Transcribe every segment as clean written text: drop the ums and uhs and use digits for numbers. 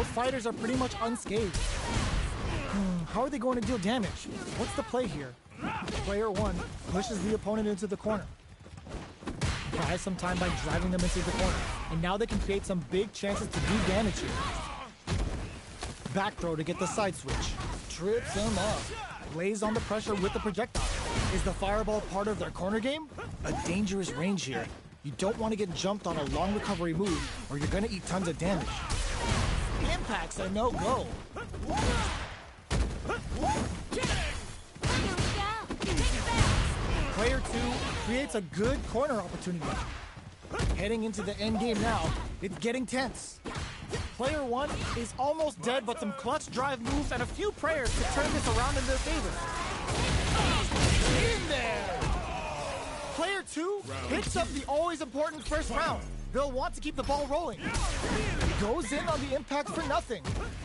both fighters are pretty much unscathed. How are they going to deal damage? What's the play here? Player 1 pushes the opponent into the corner. Buys some time by driving them into the corner. And now they can create some big chances to do damage here. Back throw to get the side switch. Trips him up. Lays on the pressure with the projectile. Is the fireball part of their corner game? A dangerous range here. You don't want to get jumped on a long recovery move, or you're going to eat tons of damage. Impact's a no-go. Player 2 creates a good corner opportunity. Heading into the end game now, it's getting tense. Player 1 is almost dead, but some clutch drive moves and a few prayers to turn this around in their favor. In there! Player 2 picks up the always important first round. They'll want to keep the ball rolling. Goes in on the impact for nothing.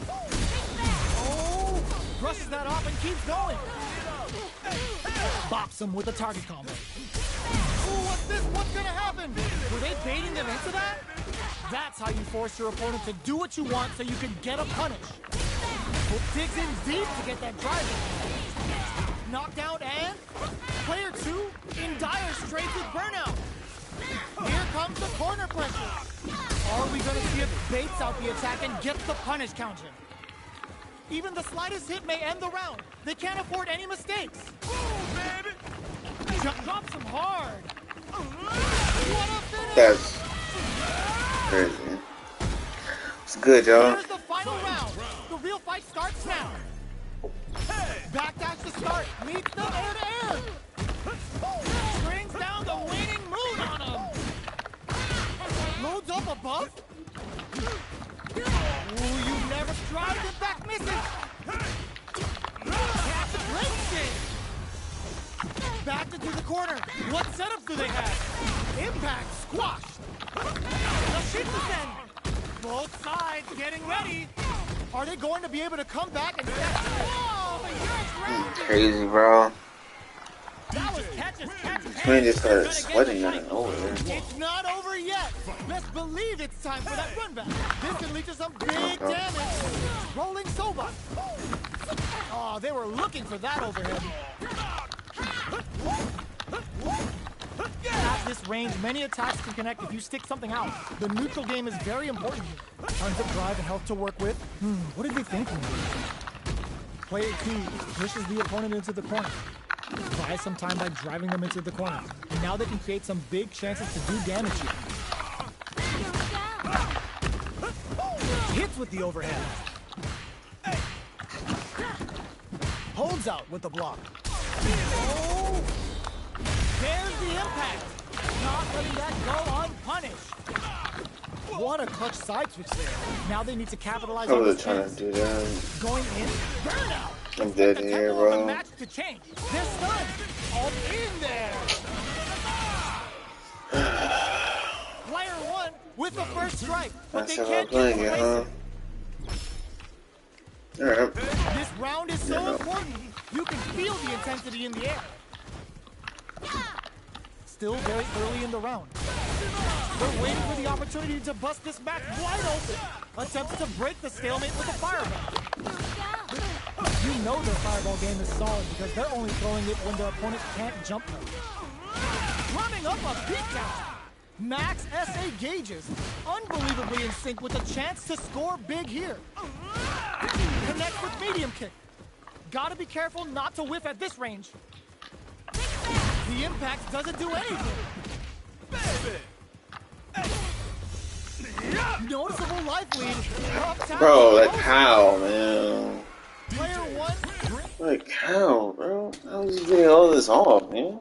Oh! Brushes that off and keeps going. Bops him with a target combo. Ooh, what's this? What's gonna happen? Were they baiting them into that? That's how you force your opponent to do what you want so you can get a punish. Hook digs in deep to get that drive in. Knockdown and player 2 in dire straits with burnout. Here comes the corner pressure. Are we gonna see if baits out the attack and gets the punish counter? Even the slightest hit may end the round. They can't afford any mistakes. Ooh, baby! Drops him hard. What a finish! That's crazy. It's good, y'all. Here's the final round. The real fight starts now. Backdash to start. Meets them air to air. Brings down the winning moon on him. Loads up above. Ooh, you never tried. Impact misses. Captain Princeton. Backed into the corner. What setups do they have? Impact squashed. The Shinsen. Both sides getting ready. Are they going to be able to come back and set? Oh, but you're crazy, bro. That was catch. Man just started sweating out of nowhere. It's not over yet. Best believe it's time for that run back. This can lead to some big damage. Rolling Soba. Oh, they were looking for that overhead. At this range, many attacks can connect if you stick something out. The neutral game is very important here. Tons of drive and health to work with. What are they thinking? Player 2 pushes the opponent into the corner. Buys some time by driving them into the corner. And now they can create some big chances to do damage here. Hits with the overhead. Holds out with the block. Oh! There's the impact. Not letting that go unpunished. What a clutch side switch there. Now they need to capitalize on this trying to do that. Going in, burnout. I'm dead here, bro. Match to change. They're stunned. All in there. Player 1 with the first strike, but That's they how can't I'm playing get it, the huh? Alright. This round is so important. You can feel the intensity in the air. Still very early in the round. They're waiting for the opportunity to bust this match wide open. Attempts to break the stalemate with a fireball. You know their fireball game is solid because they're only throwing it when their opponent can't jump them. Running up a beatdown. Max SA gauges. Unbelievably in sync with a chance to score big here. Connects with medium kick. Gotta be careful not to whiff at this range. The impact doesn't do anything. Noticeable life lead. Bro, like how, man? Player 1. Like how, bro? How is he getting all this off, man?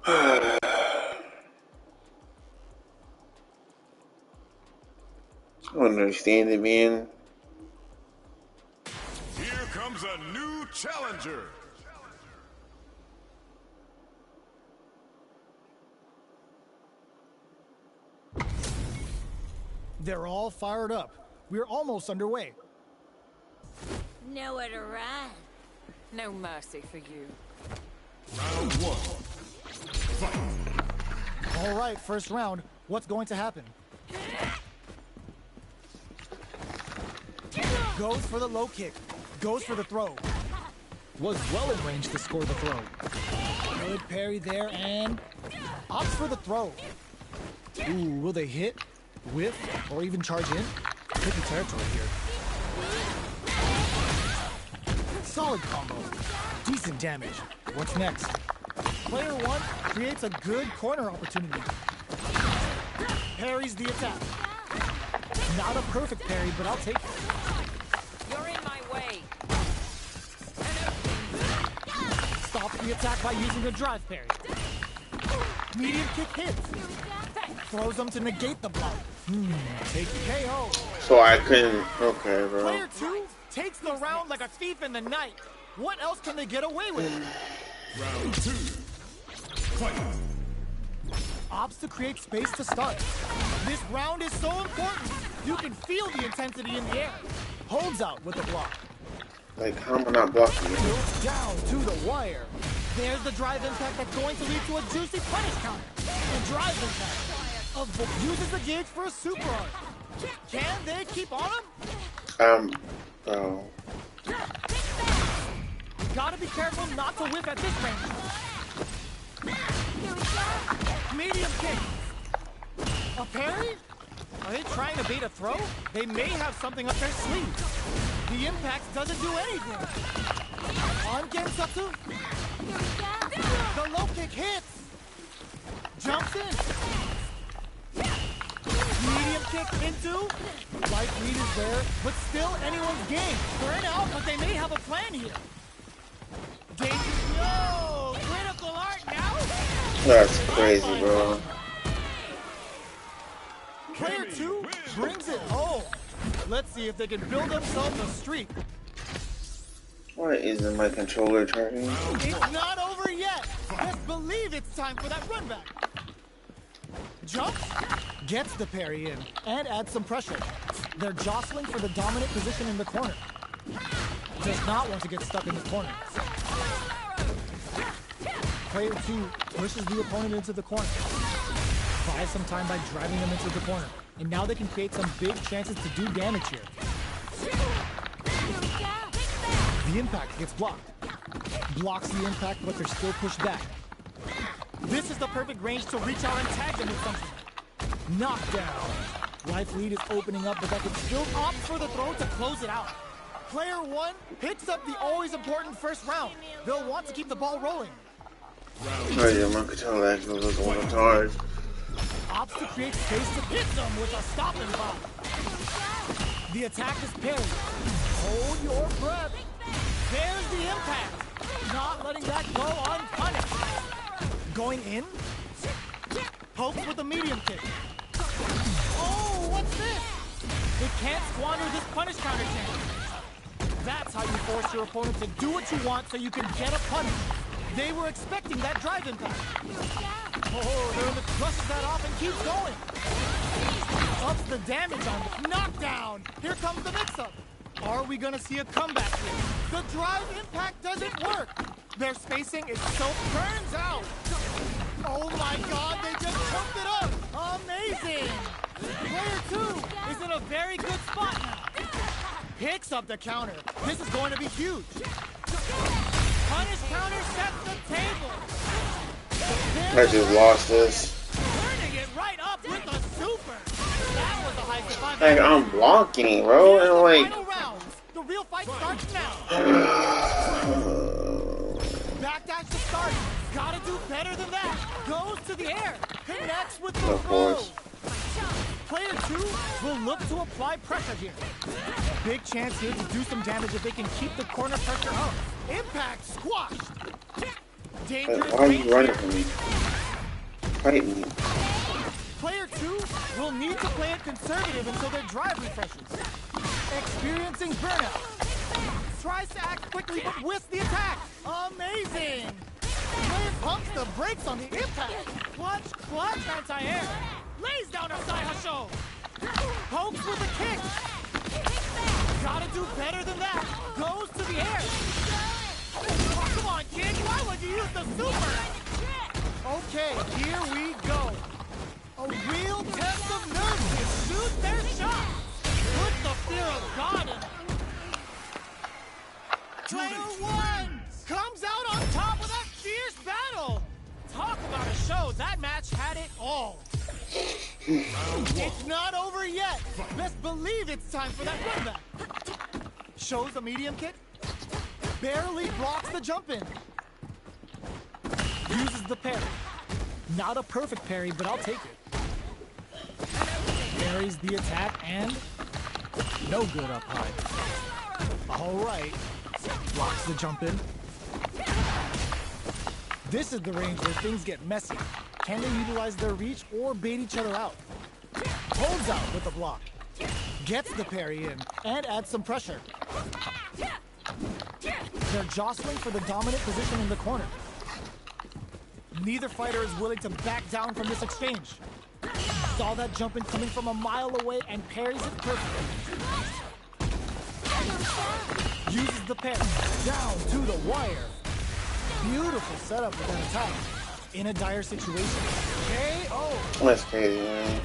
I don't understand it, man. Here comes a new challenger. They're all fired up. We're almost underway. Nowhere to run. No mercy for you. Round 1. Fight. All right, first round. What's going to happen? Goes for the low kick. Goes for the throw. Was well in range to score the throw. Good parry there and opts for the throw. Ooh, will they hit, whiff, or even charge in? Tricky territory here. Solid combo. Decent damage. What's next? Player one creates a good corner opportunity. Parries the attack. Not a perfect parry, but I'll take it. You're in my way. Stops the attack by using a drive parry. Medium kick hits. Throws them to negate the block. Take KO. So I couldn't. Okay, bro. Player two takes the round like a thief in the night. What else can they get away with? Round 2. Fight. Opts to create space to start. This round is so important. You can feel the intensity in the air. Holds out with the block. Like, how am I not blocking it? Tilts down to the wire. There's the drive impact that's going to lead to a juicy punish counter. The drive impact uses the gauge for a super art. Can they keep on him? Oh. Gotta be careful not to whip at this range. Medium kick. A parry? Are they trying to bait a throw? They may have something up their sleeve. The impact doesn't do anything. On Gensatsu. The low kick hits. Jumps in. Medium kick into. Life lead is there, but still anyone's game. Burn out, but they may have a plan here. Dangerous. Yo! Critical art now? That's crazy, bro. Player two brings it home. Let's see if they can build themselves a streak. Why isn't my controller turning? It's not over yet. Best believe it's time for that run back. Jumps, gets the parry in, and adds some pressure. They're jostling for the dominant position in the corner. Does not want to get stuck in the corner. Player two pushes the opponent into the corner. Buys some time by driving them into the corner. And now they can create some big chances to do damage here. The impact gets blocked. Blocks the impact, but they're still pushed back. This is the perfect range to reach out and tag them with something. Knockdown. Life lead is opening up, but that can still opt for the throw to close it out. Player one picks up the always important first round. They'll want to keep the ball rolling. Oh yeah, my controller actually was one of hard. Opts to create space to hit them with a stop and pop. The attack is parried. Hold your breath. There's the impact. Not letting that go unpunished. Going in. Pokes with a medium kick. Oh, what's this? They can't squander this punish counter chance. That's how you force your opponent to do what you want so you can get a punish. They were expecting that drive impact. Oh, they're brushes that off and keeps going. Ups the damage on them. Knockdown. Here comes the mix-up. Are we gonna see a comeback here? The drive impact doesn't work. Their spacing is so burns out. Oh my God, they just choked it up. Amazing. Player two is in a very good spot now. Picks up the counter. This is going to be huge. Punish counter sets the table. I just lost this. Turning it right up with a super. That was a high five. Like, I'm blocking, bro. And like, Final rounds. The real fight starts now. Backdash to start. Gotta do better than that. Goes to the air. Connects with the Of row. course. Player two will look to apply pressure here. Big chance here to do some damage if they can keep the corner pressure up. Impact squashed. Dangerous. Why are you running from me? Fight me. Player two will need to play it conservative until their drive refreshes. Experiencing burnout. Tries to act quickly but whiffs the attack. Amazing. Player pumps the brakes on the impact. Clutch anti-air. Lays down a side hustle. Pokes with a kick. Gotta do better than that. Goes to the air. Oh, come on, kid. Why would you use the super? Okay, here we go. A real test of nerve to shoot their shot. Put the fear of God in it. Player one comes out on top with a fierce battle. Talk about a show. That match had it all. It's not over yet. Best believe it's time for that run back. Shows a medium kick. Barely blocks the jump in. Uses the parry. Not a perfect parry, but I'll take it. Parries the attack and no good up high. All right. Blocks the jump in. This is the range where things get messy. Can they utilize their reach or bait each other out? Holds out with the block. Gets the parry in and adds some pressure. They're jostling for the dominant position in the corner. Neither fighter is willing to back down from this exchange. Saw that jump in coming from a mile away and parries it perfectly. Uses the parry down to the wire. Beautiful setup for that attack. In a dire situation. KO. That's crazy, man.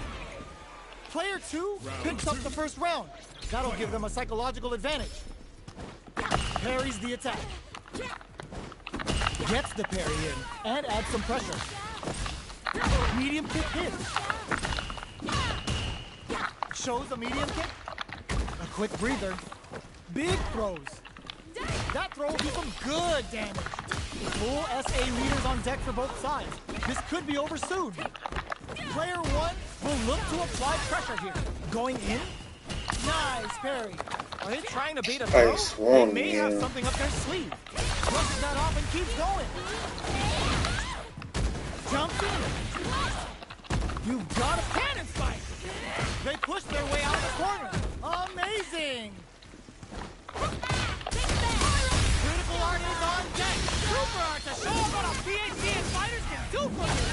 Player two picks up the first round. That'll give them a psychological advantage. Parries the attack. Gets the parry in and adds some pressure. Medium kick hits. Shows a medium kick. A quick breather. Big throws. That throw will do some good damage. Full SA leaders on deck for both sides. This could be over soon. Player one will look to apply pressure here. Going in. Nice parry. Are they trying to bait a throw? They may have something up their sleeve. Brushes that off and keeps going. Jumps in. You've got a cannon spike. They push their way out of the corner. Amazing. Critical art is on deck. Super art to show what a PhD and fighters can do for you.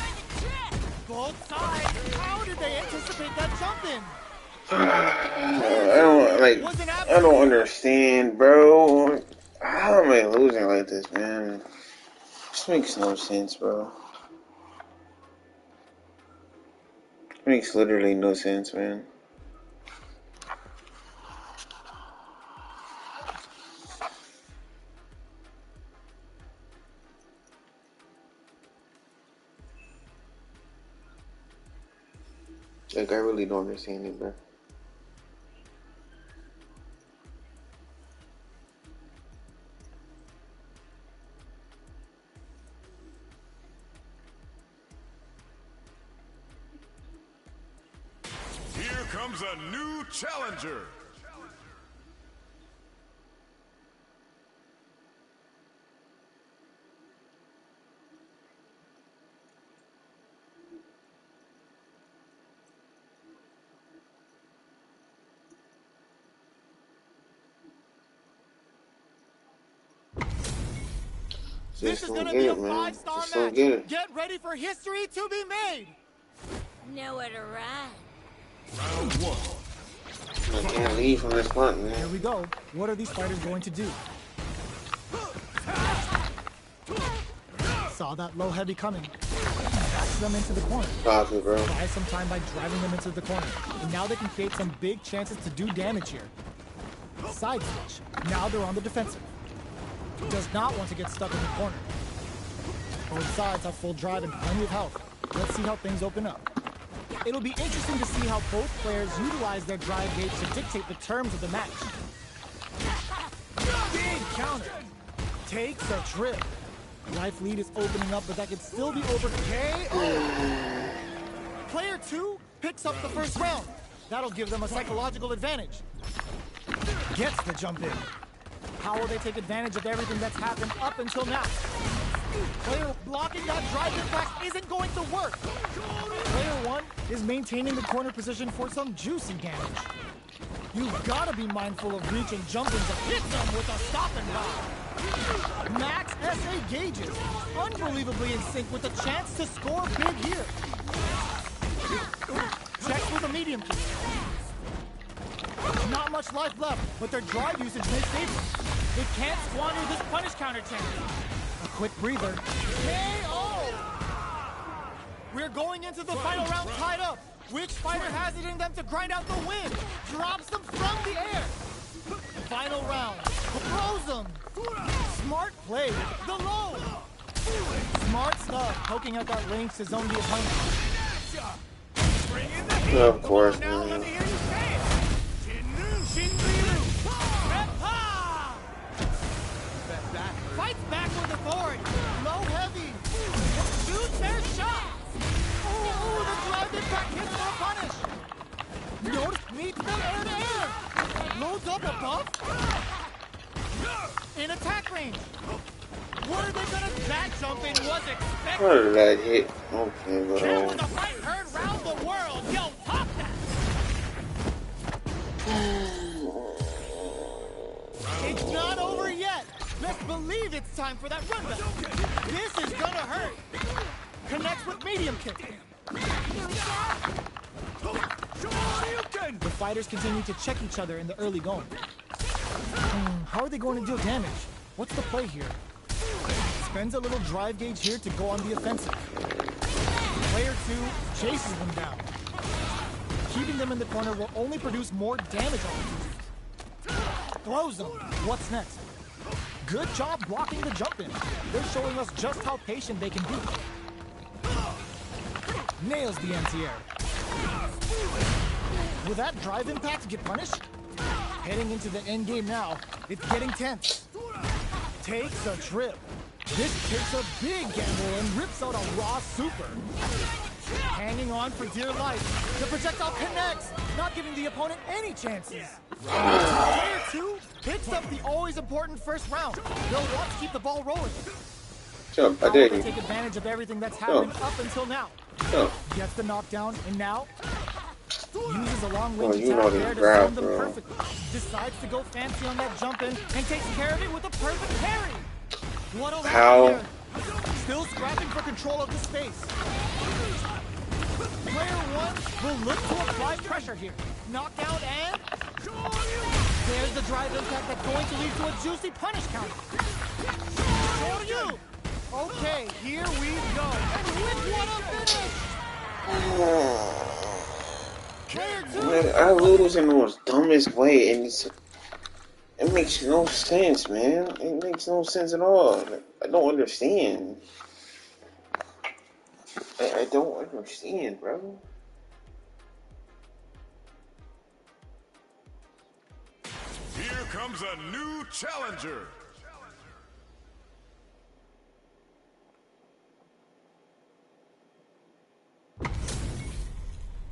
Both sides. How did they anticipate that jump in? I don't understand, bro. How am I losing like this, man? This makes no sense, bro. It makes literally no sense, man. Like, I really don't understand it, bro. Here comes a new challenger. This is going to be a 5-star match. Get ready for history to be made. Nowhere to run. Round one. I can't leave from this spot, man. Here we go. What are these fighters going to do? Saw that low heavy coming. Backs them into the corner. Copy, bro. Buy some time by driving them into the corner. And now they can create some big chances to do damage here. Side switch. Now they're on the defensive. Does not want to get stuck in the corner. Both sides have full drive and plenty of health. Let's see how things open up. It'll be interesting to see how both players utilize their drive gauge to dictate the terms of the match. Big counter. Takes a trip. Life lead is opening up, but that could still be over. KO. Player two picks up the first round. That'll give them a psychological advantage. Gets the jump in. How will they take advantage of everything that's happened up until now? Player blocking that drive impact isn't going to work. Player one is maintaining the corner position for some juicy damage. You've got to be mindful of reach and jumping to hit them with a stop and block. Max SA gauges, unbelievably in sync with a chance to score big here. Checks with a medium kick. Not much life left, but their drive usage may save them. They can't squander this punish counter chance. A quick breather. KO! We're going into the final round tied up. Which fighter has it in them to grind out the win? Drops them from the air. Final round. Throws them. Smart play. The low. Smart stuff. Poking out that range to zone the opponent. Of course, man. Fights back with authority. Low heavy. Shoots their shots. Oh, the drive impact hits for a punish. Notice meets them air to air. Loads up a buff. In attack range. Were they gonna that jump in was expected? Where did that hit? Okay, but Here with the fight heard round the world. Yo, pop that. It's not over yet. Let's believe it's time for that rundown. This is gonna hurt. Connects with medium kick. The fighters continue to check each other in the early going. How are they going to deal damage? What's the play here? Spends a little drive gauge here to go on the offensive. Player 2 chases them down. Keeping them in the corner will only produce more damage opportunities. Throws them. What's next? Good job blocking the jump in. They're showing us just how patient they can be. Nails the anti-air. Will that drive impact get punished? Heading into the end game now. It's getting tense. Takes a trip. This takes a big gamble and rips out a raw super. Hanging on for dear life. The projectile connects, not giving the opponent any chances. Player 2 picks up the always important first round. They'll want to keep the ball rolling. jump, I How will dare they you. take advantage of everything that's happened up until now? Jump. Gets the knockdown, and now uses a long range Oh, you know attack this there to grab, send them bro. perfectly. Decides to go fancy on that jump in and takes care of it with a perfect parry. What'll How? happen here? Still scrapping for control of the space. Player 1 will look to apply pressure here. Knockdown and there's the drive impact that's going to lead to a juicy punish counter. Shoryu! Okay, here we go. And with what a finish! Player 2! Man, I lose in the most dumbest way, and it makes no sense, man. It makes no sense at all. I don't understand. I don't understand, bro. Here comes a new challenger.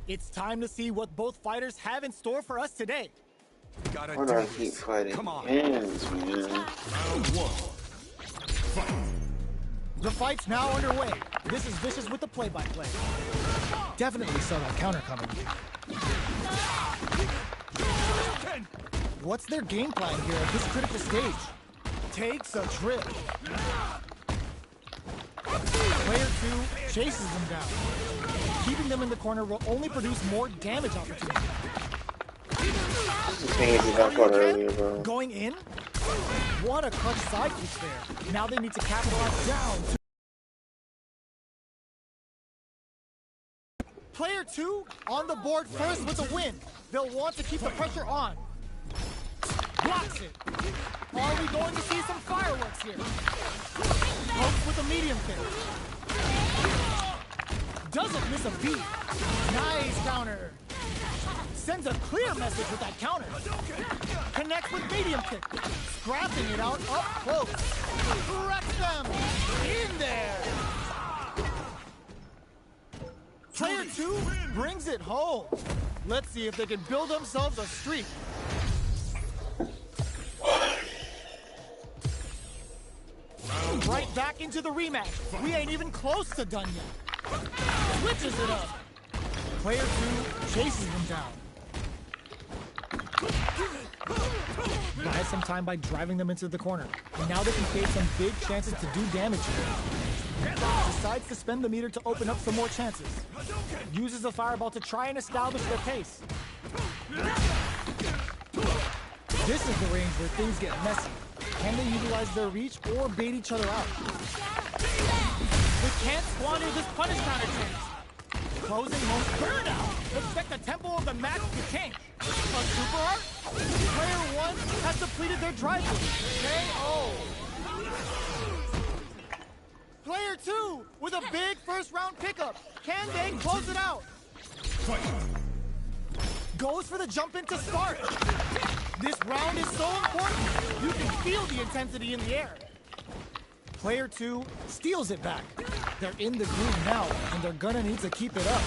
It's time to see what both fighters have in store for us today. Gotta Why do I keep fighting hands, man? Round 1. The fight's now underway. This is Vicious with the play-by-play. Definitely saw that counter coming. What's their game plan here at this critical stage? Takes a trip. Player 2 chases them down. Keeping them in the corner will only produce more damage opportunities. This is thing I caught earlier, bro. Going in? What a clutch side kick there. Now they need to capitalize down. Player 2 on the board first with a win. They'll want to keep the pressure on. Blocks it. Are we going to see some fireworks here? Pokes with a medium kick. Doesn't miss a beat. Nice counter. Sends a clear message with that counter. Connects with medium kick. Scrapping it out up close. Wrecks them. In there. Player 2 brings it home. Let's see if they can build themselves a streak. Right back into the rematch. We ain't even close to done yet. Switches it up. Player 2 chases them down. Buys some time by driving them into the corner. And now they can create some big chances to do damage here. Decides to spend the meter to open up some more chances. Uses a fireball to try and establish their pace. This is the range where things get messy. Can they utilize their reach or bait each other out? They can't squander this punish counter chance. closing home burnout. Expect the tempo of the match to change. A super art? Player 1 has depleted their drive KO. Player 2 with a big first round pickup. Can they close it out? Goes for the jump in to start. This round is so important. You can feel the intensity in the air. Player 2 steals it back. They're in the groove now, and they're gonna need to keep it up.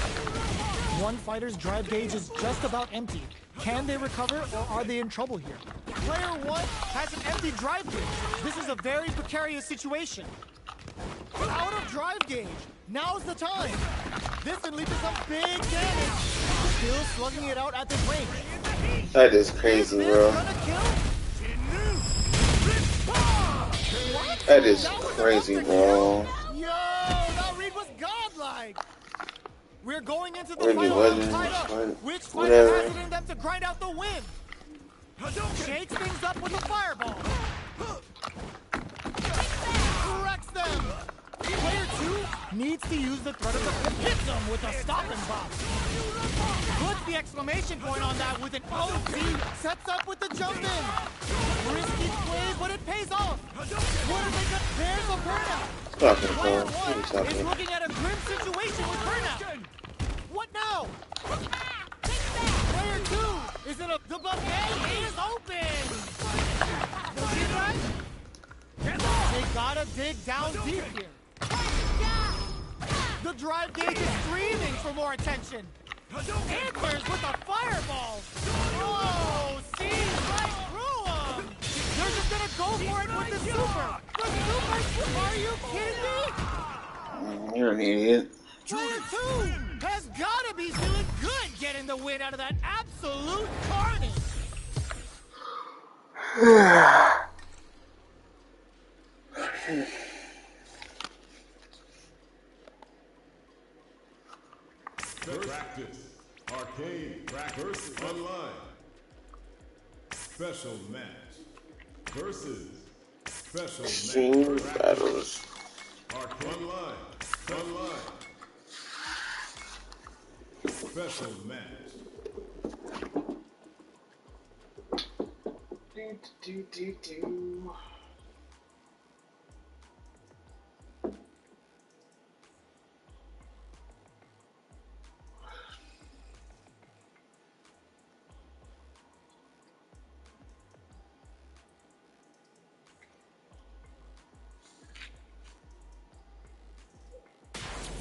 One fighter's drive gauge is just about empty. Can they recover, or are they in trouble here? Player 1 has an empty drive gauge. This is a very precarious situation. Out of drive gauge. Now's the time. This can lead to some big damage. Still slugging it out at this range. That is crazy, bro. That is crazy, bro. Yo, that read was godlike. We're going into the Maybe final round tied up. Which fighter has it in them to grind out the win? Shakes things up with a fireball. Corrects them. Player 2 needs to use the threat of the hits them with a stop and pop. Puts the exclamation point on that with an OC. Sets up with the jump in. Risky play, but it pays off. What are they gonna? There's a burnout. Player 1 is looking at a grim situation with burnout. What now? Player 2 is in a. The buffet is open. See that? They gotta dig down deep here. The drive gauge is screaming for more attention. Answers with a fireball. Oh, sees right through him. They're just gonna go for it with the super. The super? Are you kidding me? You're an idiot. Player 2 has gotta be feeling good getting the win out of that absolute carnage. Practice. Arcade versus online. Special match versus special Extreme match. battles. Online. Special match.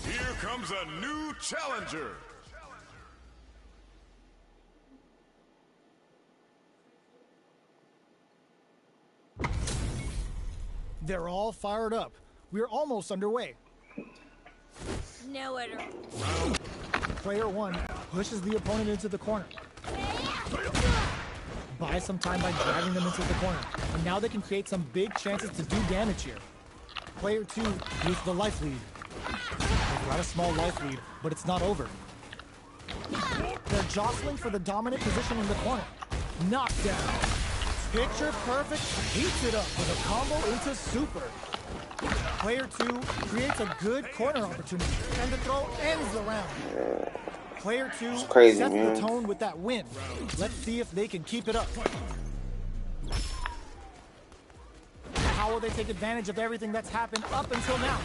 Here comes a new challenger. They're all fired up. We're almost underway. Nowhere to... Player 1 pushes the opponent into the corner. Buys some time by dragging them into the corner. And now they can create some big chances to do damage here. Player 2 with the life lead. They've got a small life lead, but it's not over. They're jostling for the dominant position in the corner. Knocked down. Picture perfect, heats it up with a combo into super. Player 2 creates a good corner opportunity, and the throw ends the round. Player 2 crazy, sets man. the tone with that win. Let's see if they can keep it up. How will they take advantage of everything that's happened up until now?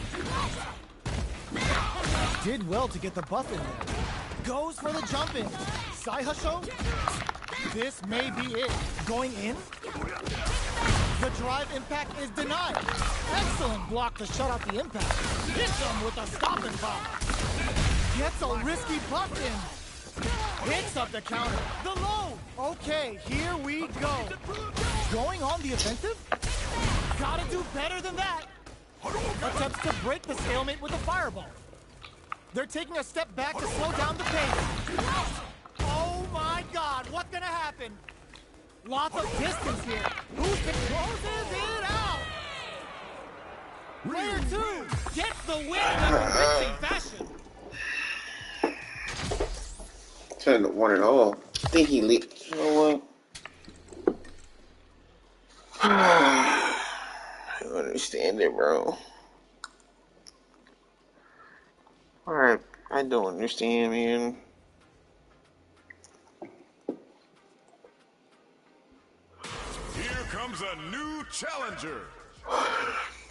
Did well to get the buff in there. Goes for the jump in. Saihasho? This may be it. Going in? The drive impact is denied. Excellent block to shut out the impact. Hits him with a stop and pop. Gets a risky buff in. Hits up the counter. The low. Okay, here we go. Going on the offensive? Gotta do better than that. Attempts to break the stalemate with a fireball. They're taking a step back to slow down the pace. Oh my God, what's gonna happen? Lots of distance here. Closes it out? Player 2 gets the win in a convincing fashion. Turned to 1-0. I think he leaked. You know what? I don't understand it, bro. Alright. I don't understand, man. Here comes a new challenger.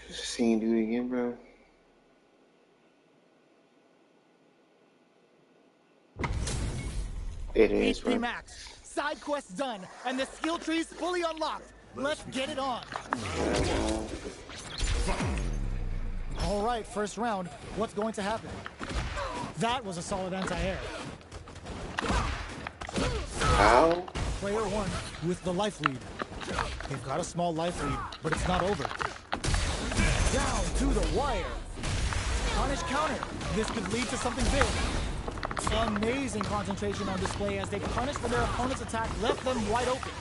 Seeing do it again, bro. It is, HP bro. max. Side quest done, and the skill tree's fully unlocked. Let's get it on. All right, first round. What's going to happen? That was a solid anti-air. How? Player one with the life lead. They've got a small life lead, but it's not over. Down to the wire. Punish counter. This could lead to something big. Amazing concentration on display as they punish for their opponent's attack, left them wide open.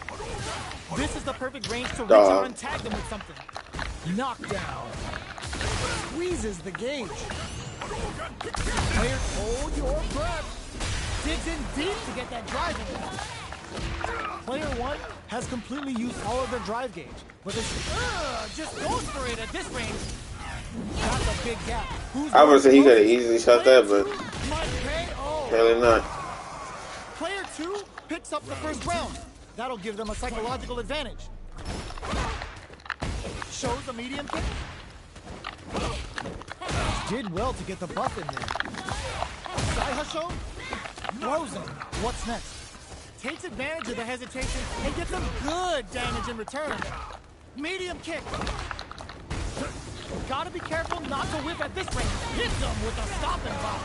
This is the perfect range to reach out and tag them with something. Knockdown. Squeezes the gauge. Player, hold your breath. Digs in deep to get that drive in. Player one has completely used all of their drive gauge, but this just goes for it at this range. That's a big gap. I would say he could have easily shot that, but apparently not. Player two picks up the first round. That'll give them a psychological advantage. Shows a medium kick. Did well to get the buff in there. Saihasho? Frozen. What's next? Takes advantage of the hesitation and gets some good damage in return. Medium kick. Gotta be careful not to whip at this range. Hits them with a stop and pop.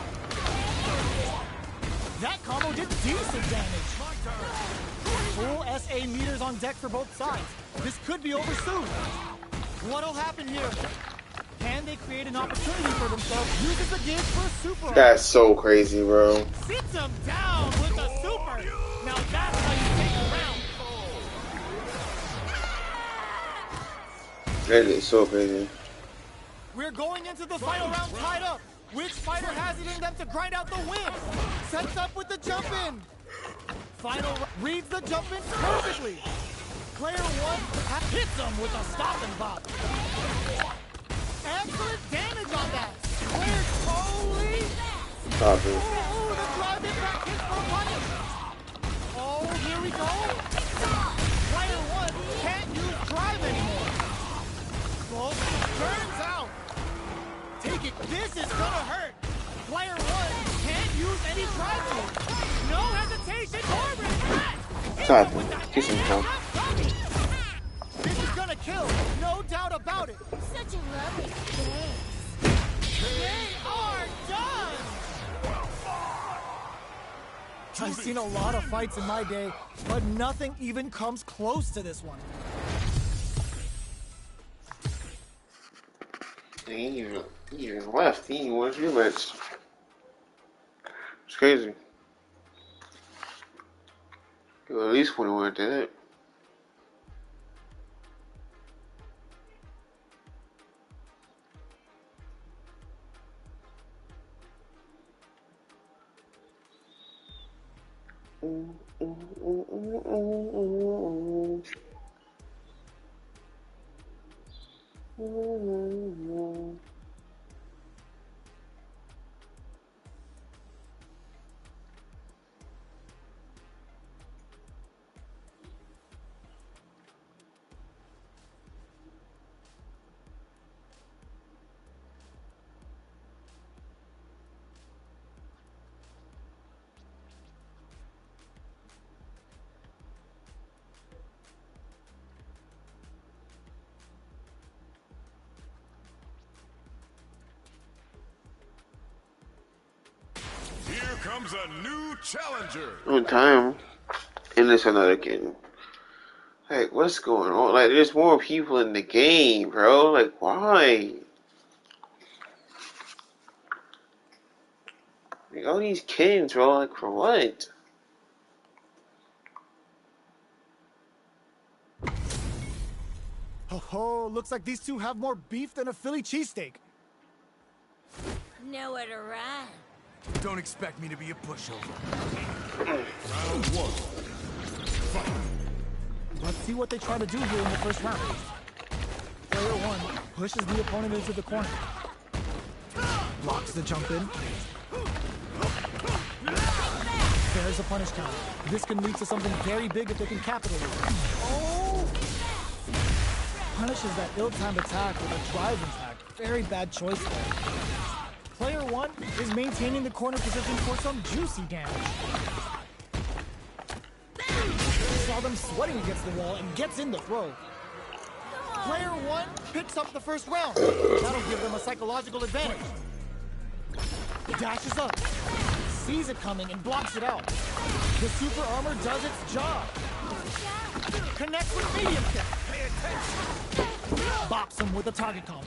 That combo did decent damage. Full SA meters on deck for both sides. This could be over soon. What'll happen here? Can they create an opportunity for themselves? Uses the gauge for a super. That's so crazy, bro. Sits him down with a super. Now that's how you take the round. That is so crazy. We're going into the final round tied up. Which fighter has it in them to grind out the win? Sets up with the jump in. Reads the jump in perfectly. Player one hits him with a stop and bop. Excellent damage on that. Player totally. Stop it. Oh, the drive in back hit for a punish. Oh, here we go. Player one can't use drive anymore. Well, turns out. Take it. This is gonna hurt. Player one can't use any drive moves. No hesitation or regret. Stop it. Kiss him, Tom. This is gonna kill. No doubt about it. Such a lovely face. They are done. I've seen a lot of fights in my day, but nothing even comes close to this one. He even left. He won a rematch. It's crazy. He at least would have went to that. Here comes a new challenger. On time. And it's another kid. Like, what's going on? Like, there's more people in the game, bro. Like, why? Like, all these kids, bro. Like, for what? Oh, looks like these two have more beef than a Philly cheesesteak. Nowhere to run. Don't expect me to be a pushover. Round one. Let's see what they try to do here in the first round. Player one pushes the opponent into the corner. Blocks the jump in. there's a punish counter. This can lead to something very big if they can capitalize. Oh! Punishes that ill-timed attack with a drive attack. Very bad choice there. Player 1 is maintaining the corner position for some juicy damage. Saw them sweating against the wall and gets in the throw. Player 1 picks up the first round. That'll give them a psychological advantage. Dashes up, sees it coming and blocks it out. The super armor does its job. Connects with medium kick. Pay attention. Bops him with a target combo.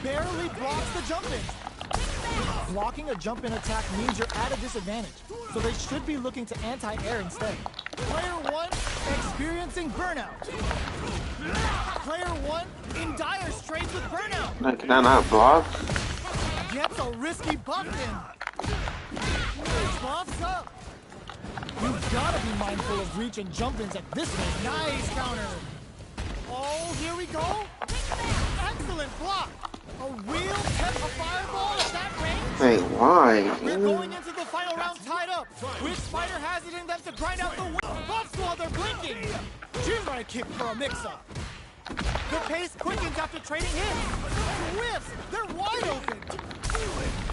Barely blocks the jump in. Blocking a jump in attack means you're at a disadvantage, so they should be looking to anti-air instead. Player 1 experiencing burnout. Player 1 in dire straits with burnout. Like, can I not block? Gets a risky buff in. Buffs up. You've got to be mindful of reach and jump-ins at this rate. Nice counter. Oh, here we go. Excellent block. A real fireball at that range. Wait, why? We're going into the final round tied up. Which fighter has it in them to grind out the win? Buffs while they're blinking. Jinrai kick for a mix-up. The pace quickens after trading hits. Whiffs. They're wide open.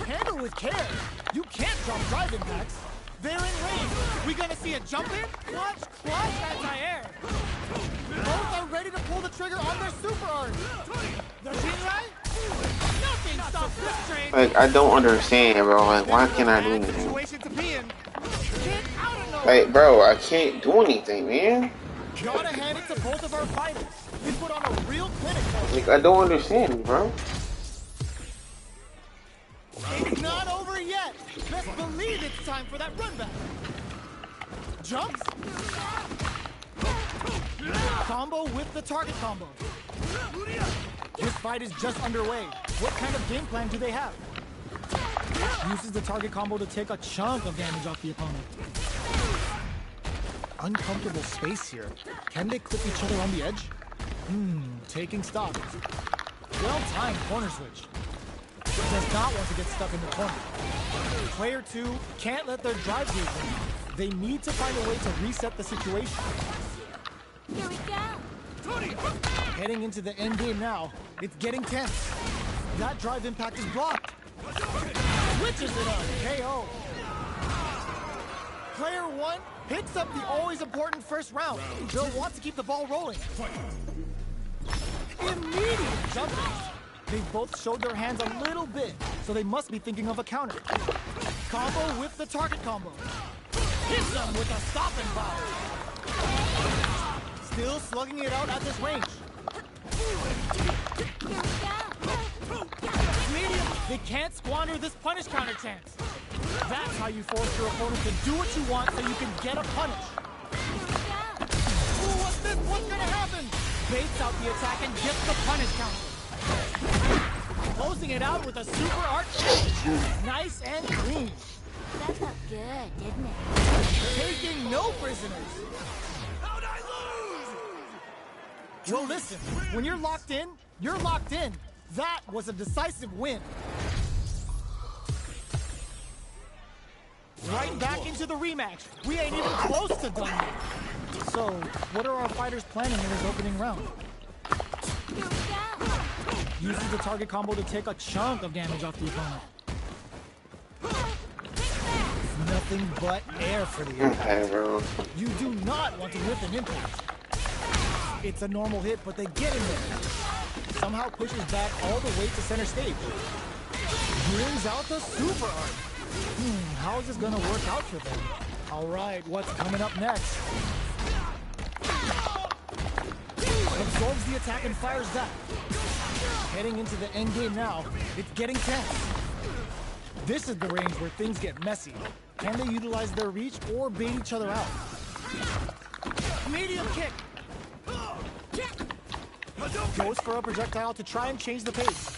Handle with care. You can't drop drive impacts. They're in range. We gonna see a jump in? Clutch, anti-air. Both are ready to pull the trigger on their super art. The Jinrai? Nothing stops this train. Like, I don't understand, bro. Like, why can't I do anything? Situation to be in. Get out of nowhere. Like, bro, I can't do anything, man. Gotta hand it to both of our fighters. They put on a real clinic for Like, I don't understand, bro. It's not over yet. Best believe it's time for that run back. Jumps. Combo with the target combo. This fight is just underway. What kind of game plan do they have? Uses the target combo to take a chunk of damage off the opponent. Uncomfortable space here. Can they clip each other on the edge? Taking stock. Well-timed corner switch. Does not want to get stuck in the corner. Player 2 can't let their drive gauge win. They need to find a way to reset the situation. Here we go. Heading into the end game now, it's getting tense. That drive impact is blocked. Switches it up, KO. Player 1 picks up the always important first round. They'll want to keep the ball rolling. Immediate jumping. They both showed their hands a little bit, so they must be thinking of a counter. Combo with the target combo. Hits them with a stop and power. Still slugging it out at this range. Medium, they can't squander this punish counter chance. That's how you force your opponent to do what you want so you can get a punish. Ooh, what's this? What's gonna happen? Baits out the attack and gets the punish counter. Closing it out with a super arch finish. Nice and clean. That felt good, didn't it? Taking no prisoners. How'd I lose? Well, listen, when you're locked in, you're locked in. That was a decisive win. Right back into the rematch. We ain't even close to done yet. So, what are our fighters planning in this opening round? Here we go. Uses the target combo to take a chunk of damage off the opponent. Nothing but air for the impact. Okay, bro. You do not want to whip an impact. It's a normal hit, but they get in there. Somehow pushes back all the way to center stage. Brings out the super art. How is this gonna work out for them? All right, what's coming up next? Absorbs the attack and fires that. Heading into the end game now, it's getting tense. This is the range where things get messy. Can they utilize their reach or bait each other out? Medium kick. Goes for a projectile to try and change the pace.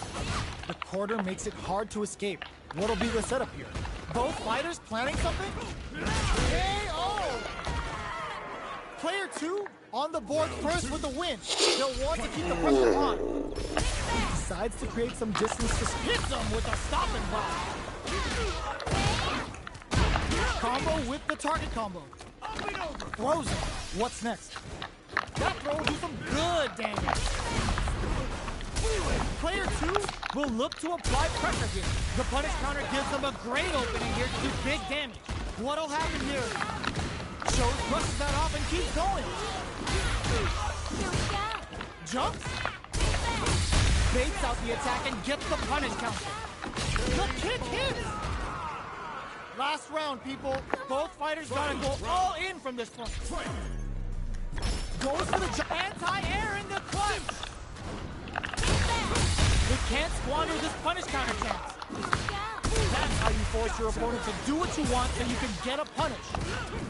The quarter makes it hard to escape. What'll be the setup here? Both fighters planning something? KO! Player 2 on the board first with the win. They'll want to keep the pressure on. Decides to create some distance to hit them with a stop and block. Combo with the target combo. Throws him. What's next? That throw will do some good damage. Player 2 will look to apply pressure here. The punish counter gives him a great opening here to do big damage. What'll happen here? Shows brushes that off and keeps going. Here we go. Jumps. Baits out the attack and gets the punish counter. The kick hits. Last round, people. Both fighters gotta go all in from this point. Goes for the anti-air in the clutch. They can't squander this punish counter chance. That's how you force your opponent to do what you want so you can get a punish.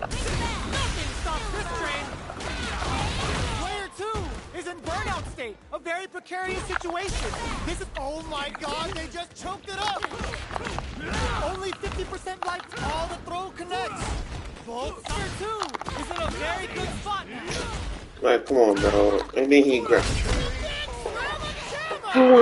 Nothing stops this train. Player 2 is in burnout state, a very precarious situation. This is, oh my god, they just choked it up. Only 50% life, all the throw connects. Both player 2 is in a very good spot now. Like, come on, bro. And then he grabbed. Come